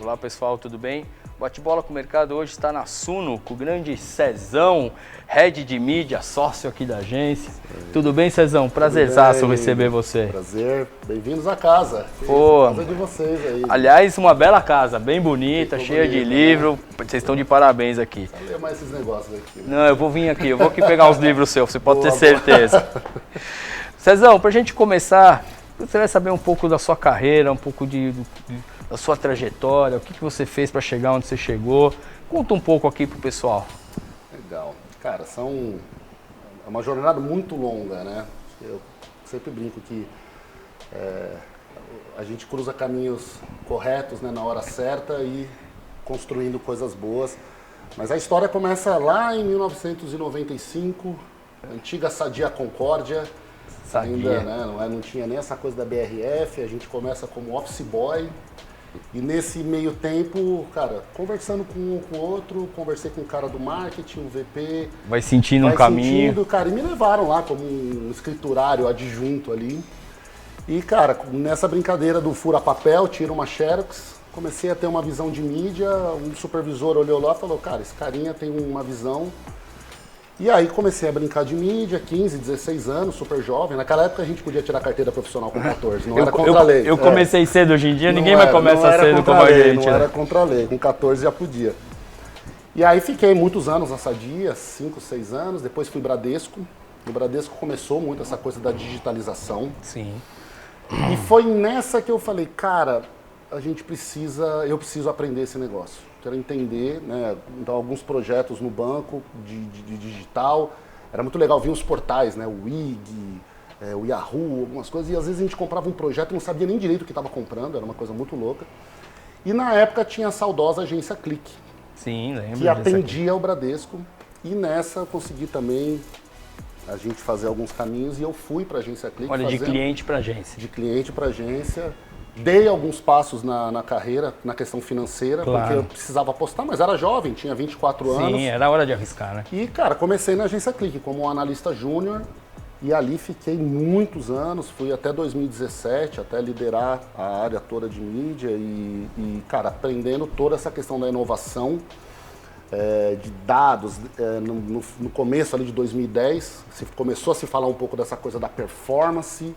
Olá pessoal, tudo bem? Bate-bola com o mercado hoje está na Suno, com o grande Cezão, head de mídia, sócio aqui da agência. Tudo bem, Cezão? Prazerzaço receber você. Prazer, bem-vindos à casa. Pô, Casa de vocês aí. Aliás, uma bela casa, bem bonita, cheia de livro. Vocês estão de parabéns aqui. Não ler mais esses negócios aqui. Não, eu vou vir aqui, eu vou aqui pegar uns livros seus, você pode ter certeza. Cezão, pra gente começar, você vai saber um pouco da sua carreira, um pouco da sua trajetória, o que você fez para chegar onde você chegou. Conta um pouco aqui pro pessoal. Legal. Cara, é uma jornada muito longa, né? Eu sempre brinco que a gente cruza caminhos corretos, né, na hora certa e construindo coisas boas. Mas a história começa lá em 1995, antiga Sadia Concórdia. Ainda, né, não tinha nem essa coisa da BRF, a gente começa como office boy. E nesse meio tempo, cara, conversando com um com o outro, conversei com o cara do marketing, o VP. Vai sentindo um caminho. Cara, e me levaram lá como um escriturário adjunto ali. E, cara, nessa brincadeira do fura papel, tira uma xerox, comecei a ter uma visão de mídia, um supervisor olhou lá e falou, cara, esse carinha tem uma visão. E aí comecei a brincar de mídia, 15, 16 anos, super jovem. Naquela época a gente podia tirar carteira profissional com 14, não era contra a lei. Eu comecei cedo, hoje em dia ninguém mais começa cedo como a gente. Não era contra a lei, com 14 já podia. E aí fiquei muitos anos na Sadia, 5, 6 anos, depois fui Bradesco. No Bradesco começou muito essa coisa da digitalização. Sim. E foi nessa que eu falei, cara, eu preciso aprender esse negócio. Quero entender, né? Então, alguns projetos no banco de digital. Era muito legal ver os portais, né? O IG, o Yahoo, algumas coisas. E às vezes a gente comprava um projeto e não sabia nem direito o que estava comprando. Era uma coisa muito louca. E na época tinha a saudosa agência Clique. Sim, lembro. Que atendia o Bradesco. E nessa eu consegui também a gente fazer alguns caminhos. E eu fui para a agência Clique. Olha, de cliente para agência. De cliente para agência. Dei alguns passos na carreira, na questão financeira, claro, porque eu precisava apostar, mas era jovem, tinha 24 anos. Sim, era hora de arriscar, né? E, cara, comecei na agência Clique como um analista júnior e ali fiquei muitos anos, fui até 2017, até liderar a área toda de mídia e cara, aprendendo toda essa questão da inovação, de dados. No começo ali de 2010, começou a se falar um pouco dessa coisa da performance,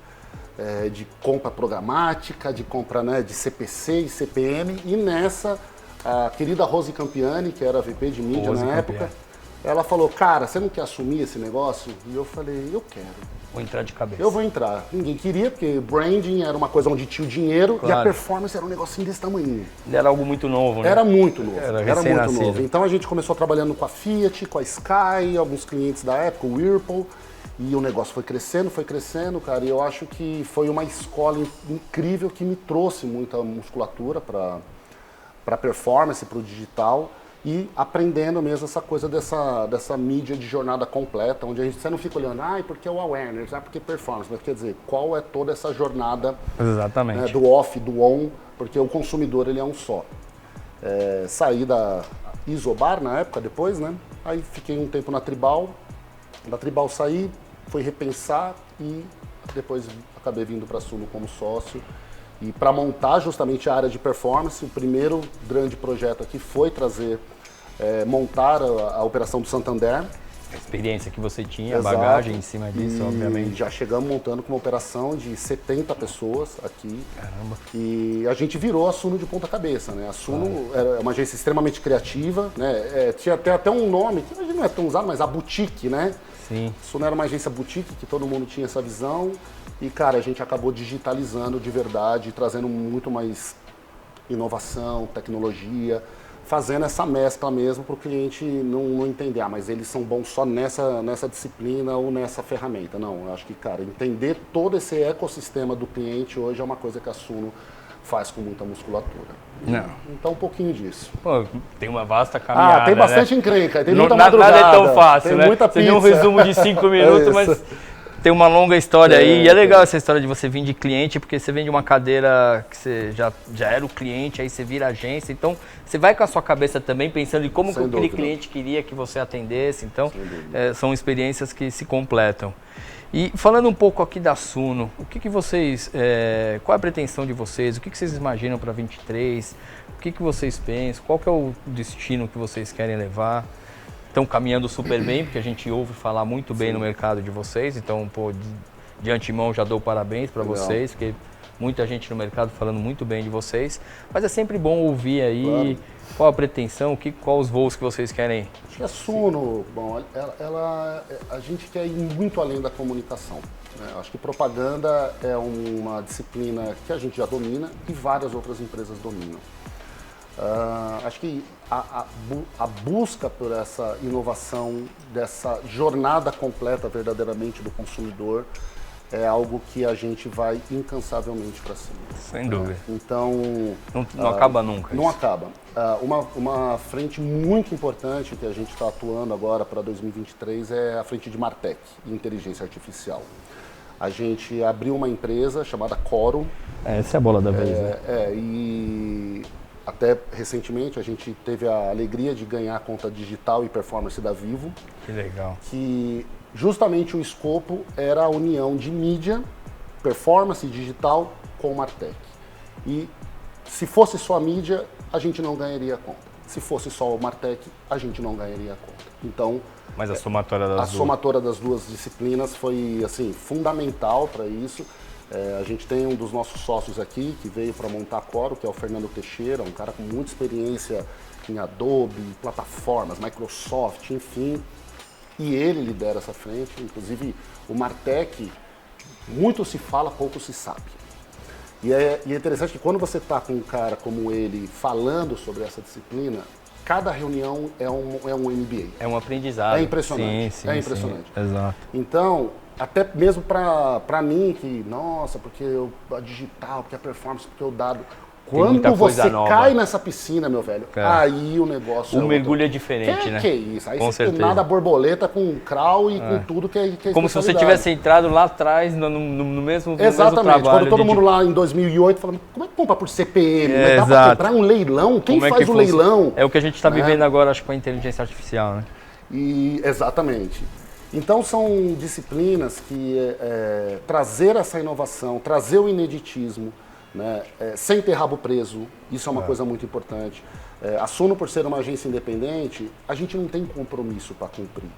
de compra programática, de compra, né, de CPC e CPM, e nessa, a querida Rose Campiani, que era a VP de mídia na época, ela falou, cara, você não quer assumir esse negócio? E eu falei, eu quero. Vou entrar de cabeça. Eu vou entrar. Ninguém queria, porque branding era uma coisa onde tinha o dinheiro, claro, e a performance era um negocinho desse tamanho. Era algo muito novo, né? Era muito novo. Era muito novo. Então a gente começou trabalhando com a Fiat, com a Sky, alguns clientes da época, o Whirlpool. E o negócio foi crescendo, cara, e eu acho que foi uma escola incrível que me trouxe muita musculatura para performance, para o digital, e aprendendo mesmo essa coisa dessa mídia de jornada completa, onde você não fica olhando, porque é o awareness, porque performance, mas quer dizer, qual é toda essa jornada, exatamente, né, do off, do on, porque o consumidor ele é um só. Saí da Isobar na época, depois, né, aí fiquei um tempo na Tribal, da Tribal saí, fui repensar e depois acabei vindo para a Suno como sócio. E para montar justamente a área de performance, o primeiro grande projeto aqui foi montar a operação do Santander. A experiência que você tinha, exato, a bagagem em cima disso, obviamente. Já chegamos montando com uma operação de 70 pessoas aqui. Caramba. E a gente virou a Suno de ponta cabeça, né? A Suno é uma agência extremamente criativa, né? Tinha até um nome, que hoje não é tão usado, mas a Boutique, né? Sim. A Suno era uma agência boutique, que todo mundo tinha essa visão. E, cara, a gente acabou digitalizando de verdade, trazendo muito mais inovação, tecnologia, fazendo essa mescla mesmo para o cliente não entender, mas eles são bons só nessa disciplina ou nessa ferramenta. Não, eu acho que, cara, entender todo esse ecossistema do cliente hoje é uma coisa que a Suno faz com muita musculatura. Não. Então, um pouquinho disso. Pô, tem uma vasta caminhada, tem bastante né? encrenca, tem muita Nada madrugada. é tão fácil, tem né? Muita Você deu um pizza. resumo de 5 minutos, mas tem uma longa história aí. E é legal essa história de você vir de cliente, porque você vem de uma cadeira que você já era o cliente, aí você vira agência. Então, você vai com a sua cabeça também pensando em como que aquele cliente queria que você atendesse. Então, são experiências que se completam. E falando um pouco aqui da Suno, o que vocês, qual é a pretensão de vocês? O que vocês imaginam para 23? O que vocês pensam? Qual que é o destino que vocês querem levar? Estão caminhando super bem, porque a gente ouve falar muito bem no mercado de vocês. Então, pô, de antemão já dou parabéns para vocês, porque muita gente no mercado falando muito bem de vocês. Mas é sempre bom ouvir aí qual a pretensão, qual os voos que vocês querem. Acho que a Suno, bom, a gente quer ir muito além da comunicação. Né? Acho que propaganda é uma disciplina que a gente já domina e várias outras empresas dominam. Acho que a busca por essa inovação, dessa jornada completa verdadeiramente do consumidor, é algo que a gente vai incansavelmente para cima. Sem dúvida. Então... Não acaba nunca. Não acaba. Uma frente muito importante que a gente está atuando agora para 2023 é a frente de Martech, inteligência artificial. A gente abriu uma empresa chamada Coro. Essa é a bola da vez, né? E até recentemente a gente teve a alegria de ganhar a conta digital e performance da Vivo. Que legal. Que justamente o escopo era a união de mídia, performance digital com Martech. E se fosse só a mídia, a gente não ganharia a conta. Se fosse só o Martech, a gente não ganharia a conta. Então, mas a somatória das duas disciplinas foi assim fundamental para isso. A gente tem um dos nossos sócios aqui que veio para montar a Coro, que é o Fernando Teixeira, um cara com muita experiência em Adobe, plataformas, Microsoft, enfim. E ele lidera essa frente. Inclusive, o Martech, muito se fala, pouco se sabe. E é interessante que quando você está com um cara como ele falando sobre essa disciplina, cada reunião é um MBA. É um aprendizado. É impressionante. Sim, é impressionante. Sim, exato. Então, até mesmo para mim, que, nossa, porque a digital, porque a performance, porque o dado... Quando você cai nessa piscina, meu velho, aí o negócio... O mergulho é diferente, né? Que é isso? Aí com você certeza. nada borboleta com crawl e com tudo que é como se você tivesse entrado lá atrás no mesmo Exatamente. Mesmo trabalho. Quando todo mundo lá em 2008 falando, como é que compra por CPM? Dá exato. pra comprar um leilão? Quem faz o leilão? É o que a gente está vivendo agora, acho que com a inteligência artificial, né? Exatamente. Então são disciplinas que trazer essa inovação, trazer o ineditismo, né, sem ter rabo preso, isso é uma coisa muito importante. A Suno, por ser uma agência independente, a gente não tem compromisso para cumprir.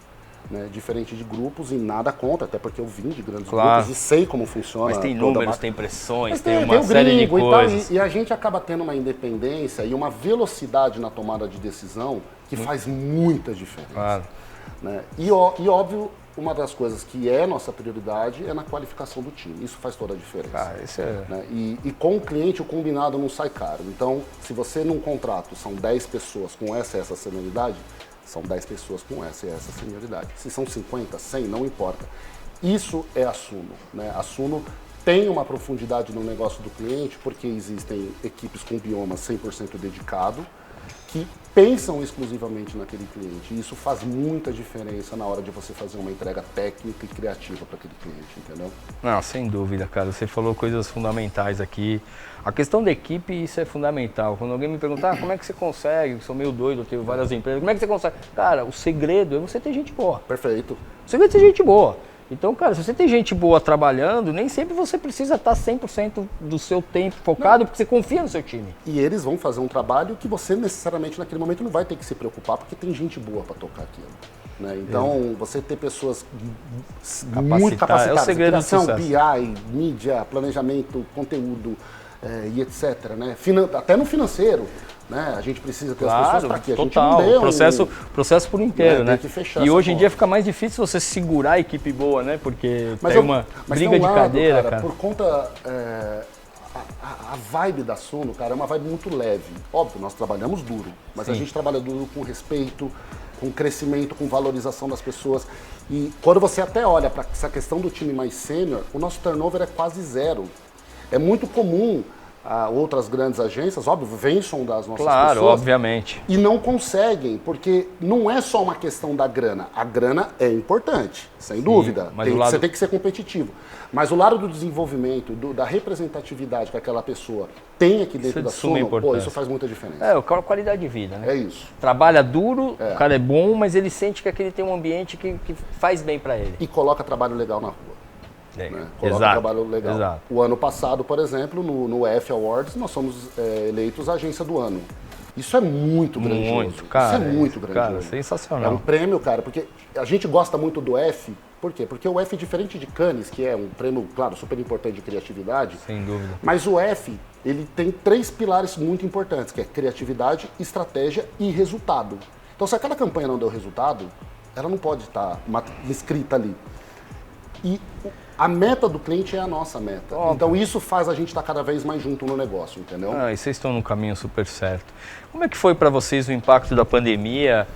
Né, diferente de grupos, e nada contra, até porque eu vim de grandes grupos e sei como funciona. Mas tem números, tem pressões, tem uma série de coisas. E a gente acaba tendo uma independência e uma velocidade na tomada de decisão que faz muita diferença. Claro. Né? E óbvio, uma das coisas que é nossa prioridade é na qualificação do time. Isso faz toda a diferença. Isso é... Né? E com o cliente o combinado não sai caro. Então, se você num contrato são 10 pessoas com essa senioridade, são 10 pessoas com essa senioridade. Se são 50, 100, não importa. Isso é a Suno. Né? A Suno tem uma profundidade no negócio do cliente porque existem equipes com bioma 100% dedicado que pensam exclusivamente naquele cliente. E isso faz muita diferença na hora de você fazer uma entrega técnica e criativa para aquele cliente, entendeu? Não, sem dúvida, cara. Você falou coisas fundamentais aqui. A questão da equipe, isso é fundamental. Quando alguém me perguntar como é que você consegue, eu sou meio doido, eu tenho várias empresas, como é que você consegue? Cara, o segredo é você ter gente boa. Perfeito. O segredo é ter gente boa. Então, cara, se você tem gente boa trabalhando, nem sempre você precisa estar 100% do seu tempo focado, porque você confia no seu time. E eles vão fazer um trabalho que você necessariamente naquele momento não vai ter que se preocupar, porque tem gente boa para tocar aquilo. Né? Então, você ter pessoas muito capacitadas, é o segredo criação, do sucesso. BI, mídia, planejamento, conteúdo e etc. Né? Até no financeiro. Né? A gente precisa ter as pessoas para quê? A gente não deu processo por inteiro, né? Tem que fechar e hoje em dia fica mais difícil você segurar a equipe boa, né? Porque mas tem uma briga de cadeira, cara. Por conta... A vibe da Suno, cara, é uma vibe muito leve. Óbvio, nós trabalhamos duro, mas a gente trabalha duro com respeito, com crescimento, com valorização das pessoas. E quando você até olha para essa questão do time mais sênior, o nosso turnover é quase zero. É muito comum outras grandes agências, óbvio, vêm sondar as nossas Claro, pessoas. obviamente. E não conseguem, porque não é só uma questão da grana. A grana é importante, sem dúvida. mas Você tem que ser competitivo. Mas o lado do desenvolvimento, da representatividade que aquela pessoa tem aqui dentro Isso é de da suma Suno, importância. isso faz muita diferença. É, qualidade de vida, né? É isso. Trabalha duro, o cara é bom, mas ele sente que aquele tem um ambiente que faz bem para ele. E coloca trabalho legal na rua. Né? Coloca Exato, trabalho legal. exato. O ano passado, por exemplo, no F Awards, nós fomos eleitos a agência do ano. Isso é muito grandioso. Muito, cara. Isso é muito grandioso. Cara, sensacional. É um prêmio, cara, porque a gente gosta muito do F. Por quê? Porque o F, diferente de Cannes, que é um prêmio, claro, super importante de criatividade, Sem dúvida. mas o F, ele tem 3 pilares muito importantes, que é criatividade, estratégia e resultado. Então, se aquela campanha não deu resultado, ela não pode estar escrita ali. E a meta do cliente é a nossa meta. Óbvio. Então, isso faz a gente estar cada vez mais junto no negócio, entendeu? E vocês estão no caminho super certo. Como é que foi para vocês o impacto da pandemia,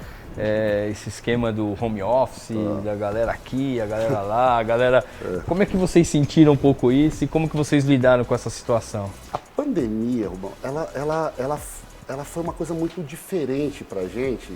esse esquema do home office, da galera aqui, a galera lá, a galera... Como é que vocês sentiram um pouco isso e como que vocês lidaram com essa situação? A pandemia, Rubão, ela foi uma coisa muito diferente pra gente.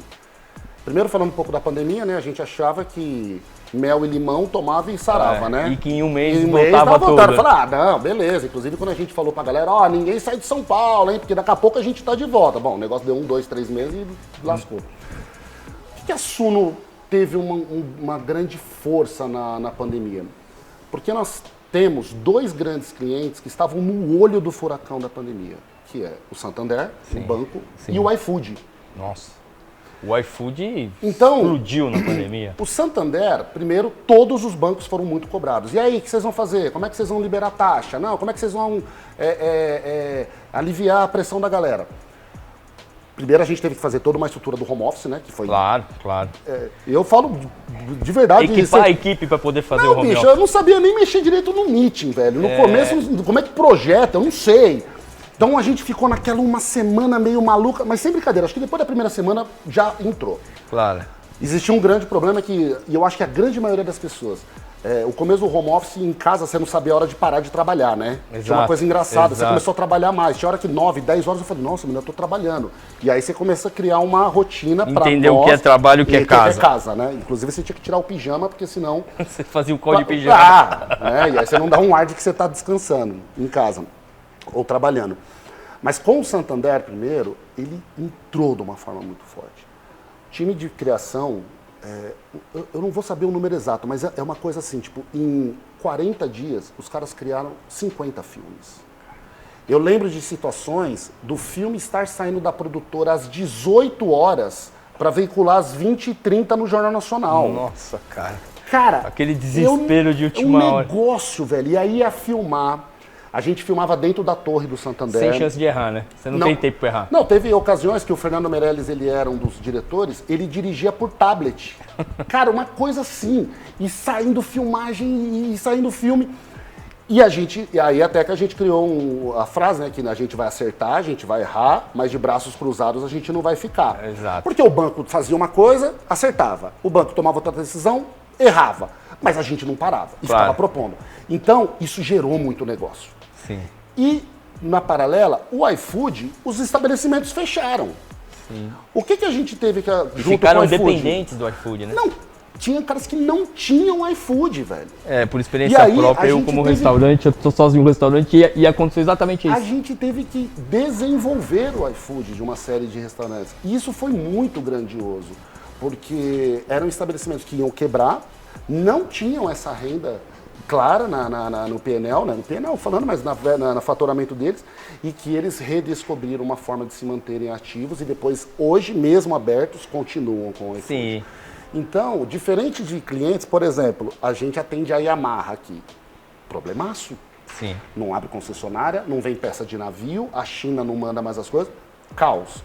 Primeiro, falando um pouco da pandemia, né? A gente achava que mel e limão tomava e sarava, né? E que em um mês tava voltava tudo. voltando. Falar, não, beleza. Inclusive, quando a gente falou pra galera, ninguém sai de São Paulo, hein? Porque daqui a pouco a gente tá de volta. Bom, o negócio deu 1, 2, 3 meses e lascou. Por que a Suno teve uma grande força na pandemia? Porque nós temos 2 grandes clientes que estavam no olho do furacão da pandemia, que é o Santander, o banco, e o iFood. Nossa, o iFood Então, explodiu na pandemia. O Santander, primeiro, todos os bancos foram muito cobrados. E aí, o que vocês vão fazer? Como é que vocês vão liberar a taxa? Não, como é que vocês vão aliviar a pressão da galera? Primeiro, a gente teve que fazer toda uma estrutura do home office, né? Que foi. Claro, claro. Eu falo de verdade. Equipar a equipe para poder fazer não, o home bicho, office. eu não sabia nem mexer direito no meeting, velho. No começo, como é que projeta? Eu não sei. Então a gente ficou naquela uma semana meio maluca, mas sem brincadeira, acho que depois da primeira semana já entrou. Claro. Existia um grande problema e eu acho que a grande maioria das pessoas, o começo do home office em casa você não sabia a hora de parar de trabalhar, né? Exato, Tinha uma coisa engraçada, você exato. começou a trabalhar mais. Tinha hora que 9, 10 horas eu falei, nossa, menina, eu tô trabalhando. E aí você começa a criar uma rotina para entender o que é trabalho e o que é casa. O que é casa, né? Inclusive você tinha que tirar o pijama, porque senão... Você fazia o call de pijama. E aí você não dá um ar de que você tá descansando em casa ou trabalhando. Mas com o Santander, primeiro, ele entrou de uma forma muito forte. Time de criação, eu não vou saber o número exato, mas é uma coisa assim, tipo, em 40 dias, os caras criaram 50 filmes. Eu lembro de situações do filme estar saindo da produtora às 18 horas para veicular às 20h30 no Jornal Nacional. Nossa, cara. Cara, aquele desespero de última hora. Um negócio, velho. E aí ia filmar. A gente filmava dentro da torre do Santander. Sem chance de errar, né? Você não tem tempo para errar. Não, teve ocasiões que o Fernando Meirelles, ele era um dos diretores, ele dirigia por tablet. Cara, uma coisa assim. E saindo filmagem e saindo filme. E aí até que a gente criou a frase, né? Que a gente vai acertar, a gente vai errar, mas de braços cruzados a gente não vai ficar. Exato. Porque o banco fazia uma coisa, acertava. O banco tomava outra decisão, errava. Mas a gente não parava e ficava propondo. Então, isso gerou muito negócio. Sim. E, na paralela, o iFood, os estabelecimentos fecharam. Sim. O que a gente teve que junto ficaram com o iFood? dependentes do iFood, né? Não, tinha caras que não tinham iFood, velho. Por experiência própria, eu como restaurante, eu tô sozinho no restaurante e aconteceu exatamente isso. A gente teve que desenvolver o iFood de uma série de restaurantes. E isso foi muito grandioso, porque eram estabelecimentos que iam quebrar, não tinham essa renda clara no PNL, né? No PNL falando, mas no faturamento deles, e que eles redescobriram uma forma de se manterem ativos e depois, hoje mesmo abertos, continuam com o iFood. Sim. Então, diferente de clientes, por exemplo, a gente atende a Yamaha aqui. Problemaço. Sim. Não abre concessionária, não vem peça de navio, a China não manda mais as coisas. Caos.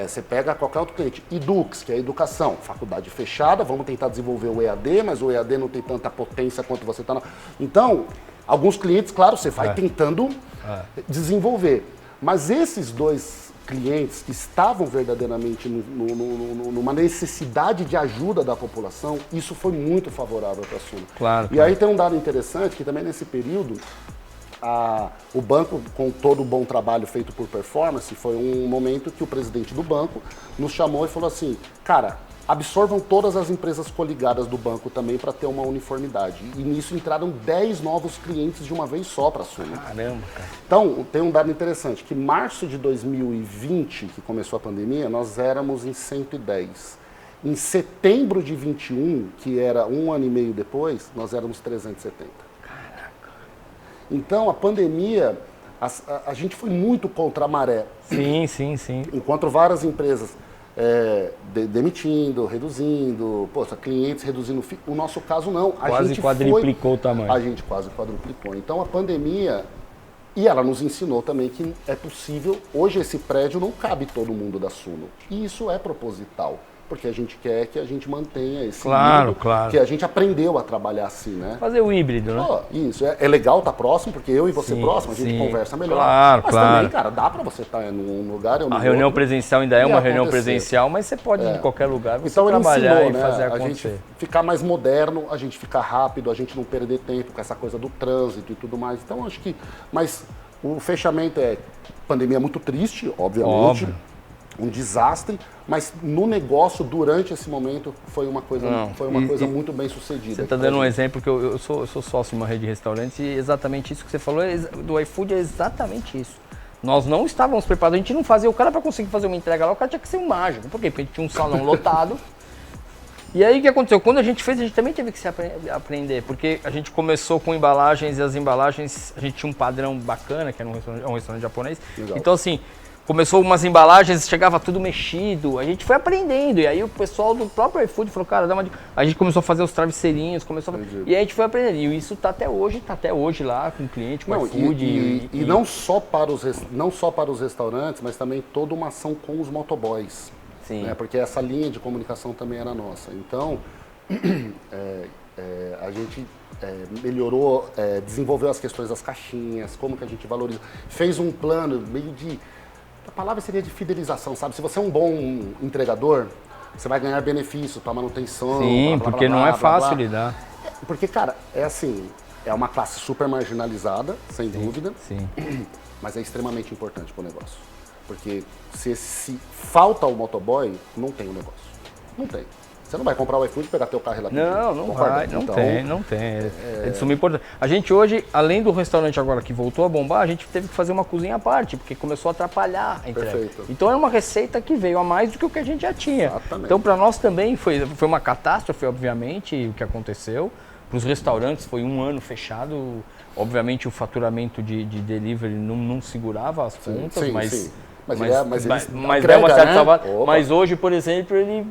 Você pega qualquer outro cliente. Edux, que é a educação, faculdade fechada, vamos tentar desenvolver o EAD, mas o EAD não tem tanta potência quanto você está. Então, alguns clientes, claro, você vai tentando desenvolver. Mas esses 2 clientes que estavam verdadeiramente numa necessidade de ajuda da população, isso foi muito favorável para a Suno. Claro. E aí tem um dado interessante, que também nesse período, o banco, com todo o bom trabalho feito por performance, foi um momento que o presidente do banco nos chamou e falou assim, cara, absorvam todas as empresas coligadas do banco também para ter uma uniformidade. E nisso entraram 10 novos clientes de uma vez só para a Suno. Caramba, cara. Então, tem um dado interessante, que em março de 2020, que começou a pandemia, nós éramos em 110. Em setembro de 21, que era um ano e meio depois, nós éramos 370. Caraca. Então, a pandemia, a gente foi muito contra a maré. Sim, sim, sim. Enquanto várias empresas demitindo, reduzindo, clientes reduzindo, o nosso caso não. Quase quadruplicou o tamanho. A gente quase quadruplicou. Então, a pandemia, e ela nos ensinou também que é possível, hoje esse prédio não cabe todo mundo da Suno. E isso é proposital. Porque a gente quer que a gente mantenha esse híbrido, que a gente aprendeu a trabalhar assim, né? Fazer o híbrido, né? Isso, é legal estar próximo, porque eu e você próximo, a gente conversa melhor. Claro, mas também, cara, dá pra você estar num lugar ou no outro. A reunião presencial ainda é uma reunião acontecer. Presencial, mas você pode ir de qualquer lugar, você então, trabalhar ele ensinou, e fazer a acontecer. gente ficar mais moderno, a gente ficar rápido, a gente não perder tempo com essa coisa do trânsito e tudo mais. Então, acho que... Mas o fechamento pandemia muito triste, obviamente. Óbvio. Um desastre, mas no negócio, durante esse momento, foi uma coisa muito bem sucedida. Você está dando um exemplo que eu sou sócio de uma rede de restaurantes e exatamente isso que você falou do iFood é exatamente isso. Nós não estávamos preparados, a gente não fazia, o cara para conseguir fazer uma entrega lá, o cara tinha que ser um mágico. Por quê? Porque a gente tinha um salão lotado. E aí o que aconteceu? Quando a gente fez, a gente também teve que se aprender, porque a gente começou com embalagens e as embalagens, a gente tinha um padrão bacana, que era um restaurante japonês. Legal. Então assim, começou umas embalagens, chegava tudo mexido, a gente foi aprendendo, e aí o pessoal do próprio iFood falou, cara, a gente começou a fazer os travesseirinhos, e aí a gente foi aprendendo, e isso tá até hoje lá com o cliente, com o iFood. E não só para os restaurantes, mas também toda uma ação com os motoboys. Sim. Né? Porque essa linha de comunicação também era nossa. Então, a gente melhorou, desenvolveu as questões das caixinhas, como que a gente valoriza, fez um plano meio de... A palavra seria de fidelização, sabe? Se você é um bom entregador, você vai ganhar benefícios para manutenção. Sim, porque não é fácil lidar. Porque, cara, é assim, é uma classe super marginalizada, sem dúvida, sim. Mas é extremamente importante para o negócio. Porque se falta o motoboy, não tem o negócio. Não tem. Você não vai comprar o iFood e pegar teu carro lá. Não vai, não tem. É de suma importância. A gente hoje, além do restaurante agora que voltou a bombar, a gente teve que fazer uma cozinha à parte, porque começou a atrapalhar a entrega. Perfeito. Então é uma receita que veio a mais do que o que a gente já tinha. Exatamente. Então para nós também foi uma catástrofe, obviamente, o que aconteceu. Para os restaurantes foi um ano fechado. Obviamente o faturamento de delivery não segurava as contas, sim, mas... Sim. Mas deu uma certa salvada. Mas hoje, por exemplo, ele,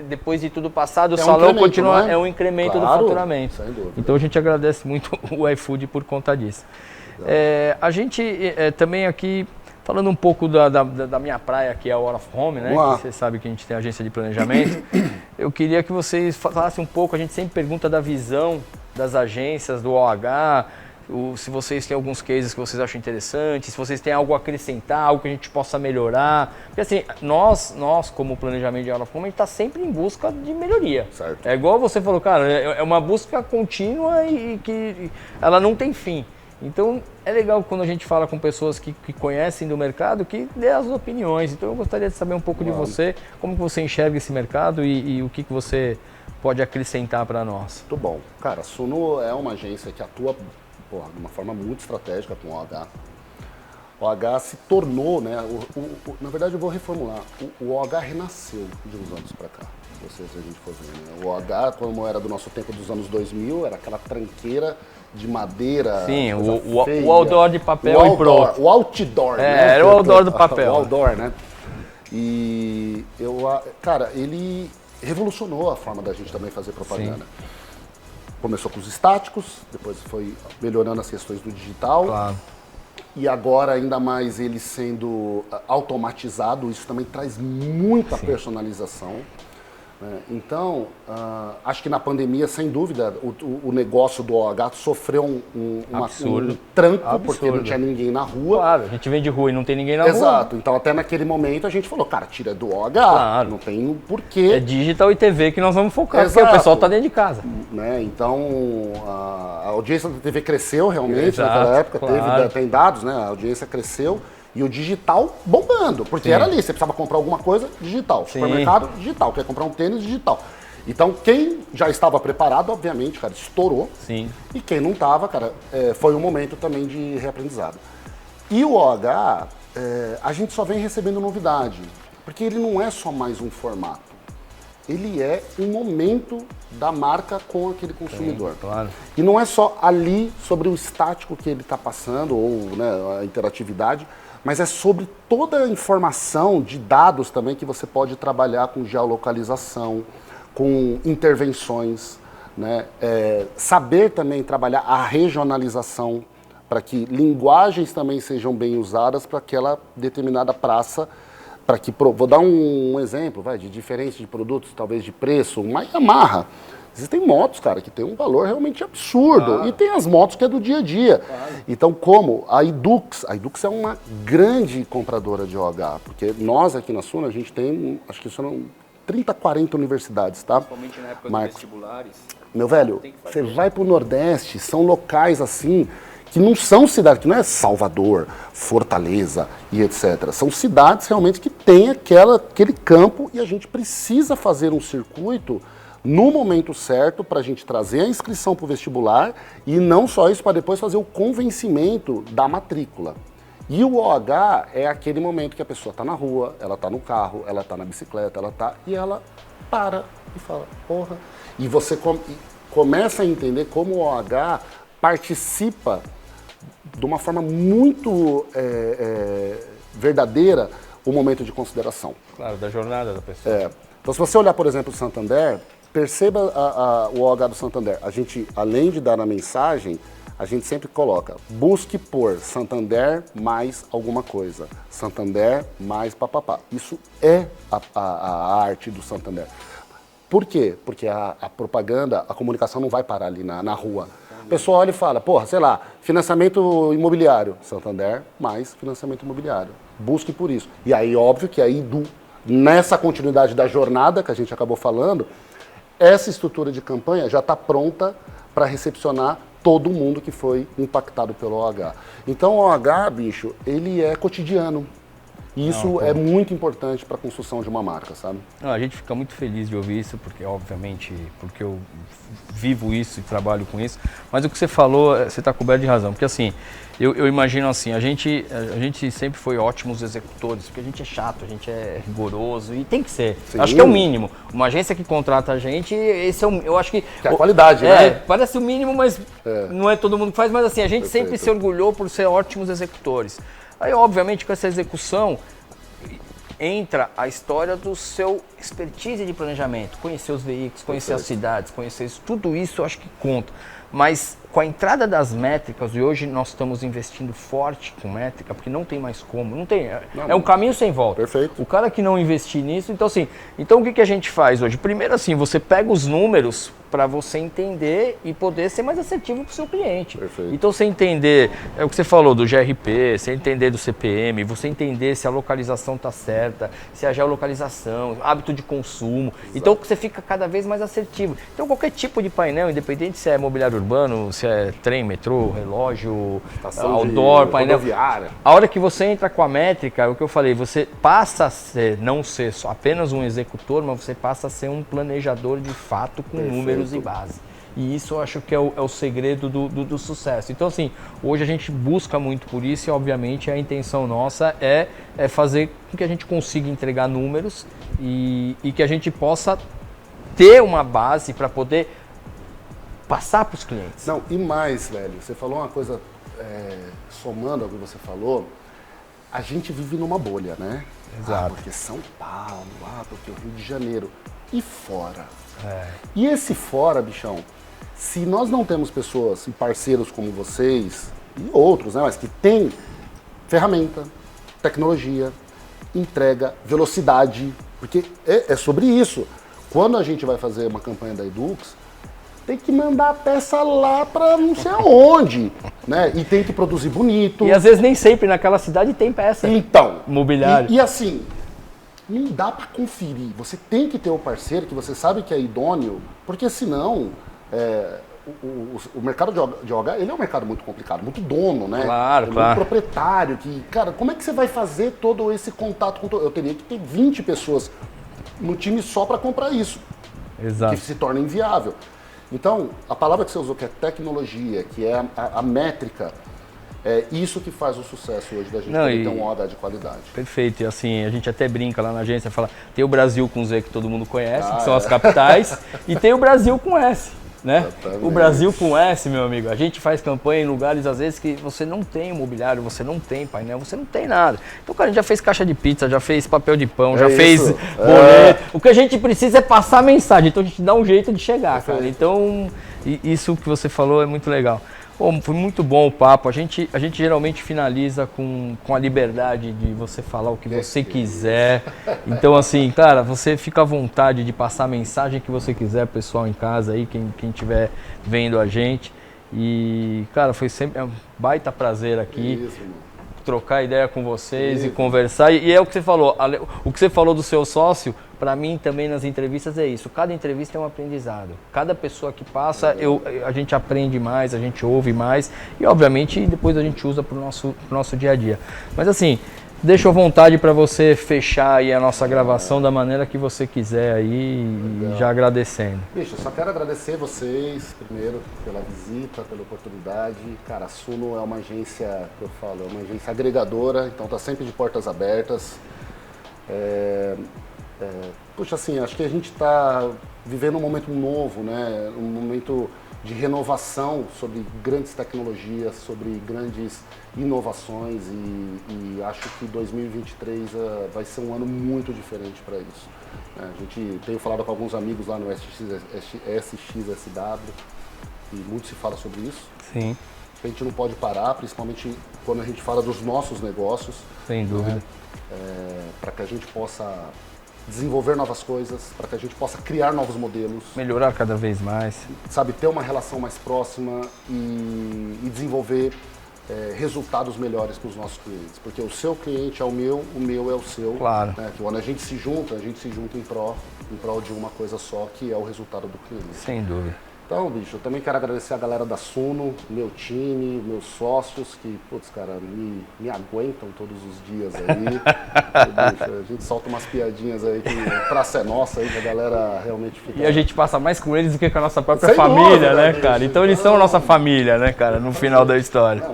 depois de tudo passado, o salão continua, é um incremento do faturamento. Sem dúvida. Então a gente agradece muito o iFood por conta disso. A gente também aqui, falando um pouco da minha praia, que é a Out of Home, né? Que você sabe que a gente tem agência de planejamento. Eu queria que vocês falassem um pouco, a gente sempre pergunta da visão das agências, do OH, se vocês têm alguns cases que vocês acham interessantes, se vocês têm algo a acrescentar, algo que a gente possa melhorar. Porque assim, nós como planejamento de Out of Home, a gente está sempre em busca de melhoria. Certo. É igual você falou, cara, é uma busca contínua e que ela não tem fim. Então é legal quando a gente fala com pessoas que conhecem do mercado, que dê as opiniões. Então eu gostaria de saber um pouco de você, como que você enxerga esse mercado e o que você pode acrescentar para nós. Muito bom. Cara, a Suno é uma agência que atua de uma forma muito estratégica com o OH. O OH se tornou, né? Na verdade, eu vou reformular. O OH renasceu de uns anos para cá, se a gente for ver. Né? O OH, como era do nosso tempo dos anos 2000, era aquela tranqueira de madeira. Sim, o outdoor de papel e pronto. O outdoor, né? Era o outdoor do papel. O outdoor, né? E cara, ele revolucionou a forma da gente também fazer propaganda. Sim. Começou com os estáticos, depois foi melhorando as questões do digital. Claro. E agora, ainda mais ele sendo automatizado, isso também traz muita personalização. Então, acho que na pandemia, sem dúvida, o negócio do OH sofreu um tranco, Absurdo. porque não tinha ninguém na rua. Claro, a gente vende rua e não tem ninguém na rua. Exato. Então, até naquele momento, a gente falou, cara, tira do OH, Claro. não tem porquê. É digital e TV que nós vamos focar, Exato. porque o pessoal tá dentro de casa. Então, a audiência da TV cresceu realmente. Exato, naquela época, claro. tem dados, né? A audiência cresceu. E o digital bombando, porque era ali, você precisava comprar alguma coisa, digital. Supermercado, digital. Quer comprar um tênis, digital. Então, quem já estava preparado, obviamente, cara, estourou. Sim. E quem não estava, cara, foi um momento também de reaprendizado. E o OH, a gente só vem recebendo novidade, porque ele não é só mais um formato. Ele é um momento da marca com aquele consumidor. Sim, claro. E não é só ali sobre o estático que ele está passando, ou né, a interatividade, mas é sobre toda a informação de dados também que você pode trabalhar com geolocalização, com intervenções, né? Saber também trabalhar a regionalização para que linguagens também sejam bem usadas para aquela determinada praça, para que, vou dar um exemplo, de diferença de produtos, talvez de preço, uma Yamaha. Existem motos, cara, que tem um valor realmente absurdo. Claro. E tem as motos que é do dia a dia. Claro. Então, como a Edux é uma grande compradora de OH, porque nós aqui na Suna, a gente tem, acho que são 30, 40 universidades, tá? Principalmente na época dos vestibulares. Meu velho, você vai pro Nordeste, são locais assim, que não são cidades, que não é Salvador, Fortaleza e etc. São cidades realmente que têm aquele campo e a gente precisa fazer um circuito no momento certo para a gente trazer a inscrição para o vestibular e não só isso, para depois fazer o convencimento da matrícula. E o OH é aquele momento que a pessoa está na rua, ela está no carro, ela está na bicicleta, e ela para e fala, porra. E você começa a entender como o OH participa de uma forma muito verdadeira o momento de consideração. Claro, da jornada da pessoa. Então, se você olhar, por exemplo, o Santander, perceba o OH do Santander. A gente, além de dar a mensagem, a gente sempre coloca, busque por Santander mais alguma coisa. Santander mais papapá. Isso é a arte do Santander. Por quê? Porque a propaganda, a comunicação não vai parar ali na rua. O pessoal olha e fala, porra, sei lá, financiamento imobiliário. Santander mais financiamento imobiliário. Busque por isso. E aí, óbvio que aí, nessa continuidade da jornada que a gente acabou falando, essa estrutura de campanha já está pronta para recepcionar todo mundo que foi impactado pelo OH. Então o OH, bicho, ele é cotidiano. E isso é muito importante para a construção de uma marca, sabe? A gente fica muito feliz de ouvir isso, porque obviamente, porque eu vivo isso e trabalho com isso. Mas o que você falou, você está coberto de razão. Porque assim, eu imagino assim, a gente sempre foi ótimos executores, porque a gente é chato, a gente é rigoroso e tem que ser. Sim. Acho que é o mínimo. Uma agência que contrata a gente, esse é eu acho que é a qualidade, né? Parece o mínimo, mas não é todo mundo que faz. Mas assim, a gente Perfeito. sempre se orgulhou por ser ótimos executores. Aí, obviamente, com essa execução, entra a história do seu expertise de planejamento, conhecer os veículos, conhecer as cidades, conhecer isso, tudo isso eu acho que conta. Mas com a entrada das métricas, e hoje nós estamos investindo forte com métrica, porque não tem mais como, é um caminho sem volta. Perfeito. O cara que não investir nisso, então assim, o que a gente faz hoje? Primeiro assim, você pega os números para você entender e poder ser mais assertivo para o seu cliente. Perfeito. Então você entender, é o que você falou do GRP, você entender do CPM, você entender se a localização está certa, se a geolocalização, hábito de consumo. Exato. Então você fica cada vez mais assertivo. Então qualquer tipo de painel, independente se é mobiliário urbano, se é trem, metrô, relógio, estação outdoor, painel. Rodoviária. A hora que você entra com a métrica, é o que eu falei, você passa a não ser só apenas um executor, mas você passa a ser um planejador de fato com números e base. E isso eu acho que é o segredo do sucesso. Então assim, hoje a gente busca muito por isso e obviamente a intenção nossa é fazer com que a gente consiga entregar números e que a gente possa ter uma base para poder passar para os clientes. Não, e mais, velho, você falou uma coisa, somando ao que você falou, a gente vive numa bolha, né? Exato. Porque São Paulo, porque o Rio de Janeiro. E fora? E esse fora, bichão, se nós não temos pessoas e parceiros como vocês e outros, né, mas que tem ferramenta, tecnologia, entrega, velocidade, porque é sobre isso. Quando a gente vai fazer uma campanha da Edux, tem que mandar a peça lá para não sei aonde, né? E tem que produzir bonito. E às vezes nem sempre naquela cidade tem peça. Então, mobiliário. E assim, não dá para conferir. Você tem que ter o parceiro que você sabe que é idôneo, porque senão o mercado de OH, ele é um mercado muito complicado, muito dono, né? Claro, claro. Muito proprietário. Que, cara, como é que você vai fazer todo esse contato com eu teria que ter 20 pessoas no time só para comprar isso. Exato. Que se torna inviável. Então, a palavra que você usou, que é tecnologia, que é a métrica, é isso que faz o sucesso hoje da gente ter um OH de qualidade. Perfeito. E assim, a gente até brinca lá na agência, fala, tem o Brasil com Z que todo mundo conhece, que são as capitais, e tem o Brasil com S. Né? O Brasil com S, meu amigo, a gente faz campanha em lugares às vezes que você não tem mobiliário, você não tem painel, você não tem nada. Então, cara, a gente já fez caixa de pizza, já fez papel de pão, já fez boleto. O que a gente precisa é passar a mensagem, então a gente dá um jeito de chegar, cara. Então, isso que você falou é muito legal. Pô, foi muito bom o papo. A gente geralmente finaliza com a liberdade de você falar o que você quiser. Então, assim, cara, você fica à vontade de passar a mensagem que você quiser, pessoal em casa aí, quem estiver vendo a gente. E, cara, foi sempre um baita prazer aqui. Trocar ideia com vocês e conversar. E é o que você falou. O que você falou do seu sócio, para mim também nas entrevistas é isso. Cada entrevista é um aprendizado. Cada pessoa que passa, a gente aprende mais, a gente ouve mais. E, obviamente, depois a gente usa para o nosso dia a dia. Mas, assim, deixo à vontade para você fechar aí a nossa gravação da maneira que você quiser aí. E já agradecendo. Bicho, eu só quero agradecer vocês, primeiro, pela visita, pela oportunidade. Cara, a Suno é uma agência, que eu falo, é uma agência agregadora, então tá sempre de portas abertas. Puxa, assim, acho que a gente está vivendo um momento novo, né? Um momento de renovação sobre grandes tecnologias, sobre grandes inovações e acho que 2023 vai ser um ano muito diferente para isso. A gente tem falado com alguns amigos lá no SXSW e muito se fala sobre isso. Sim. A gente não pode parar, principalmente quando a gente fala dos nossos negócios. Sem dúvida. Para que a gente possa desenvolver novas coisas, para que a gente possa criar novos modelos. Melhorar cada vez mais. Sabe, ter uma relação mais próxima e desenvolver resultados melhores para os nossos clientes. Porque o seu cliente é o meu é o seu. Claro. Né? Que quando a gente se junta em prol de uma coisa só, que é o resultado do cliente. Sem dúvida. Então, bicho, eu também quero agradecer a galera da Suno, meu time, meus sócios, que, putz, cara, me aguentam todos os dias aí. Bicho, a gente solta umas piadinhas aí que praça é nossa aí, que a galera realmente fica... E a gente passa mais com eles do que com a nossa própria Sem família, dúvida, né, bicho. cara? Então eles são a nossa família, né, cara, no final da história.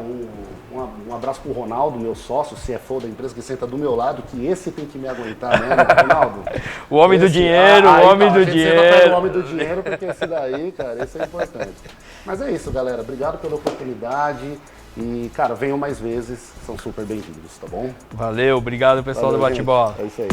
Um abraço pro Ronaldo, meu sócio, CFO da empresa, que senta do meu lado, que esse tem que me aguentar mesmo, Ronaldo. O homem do dinheiro, o homem do dinheiro. O homem do dinheiro, porque esse daí, cara, esse é importante. Mas é isso, galera. Obrigado pela oportunidade. E, cara, venham mais vezes, são super bem-vindos, tá bom? Valeu, obrigado pessoal do Bate-Bola. É isso aí.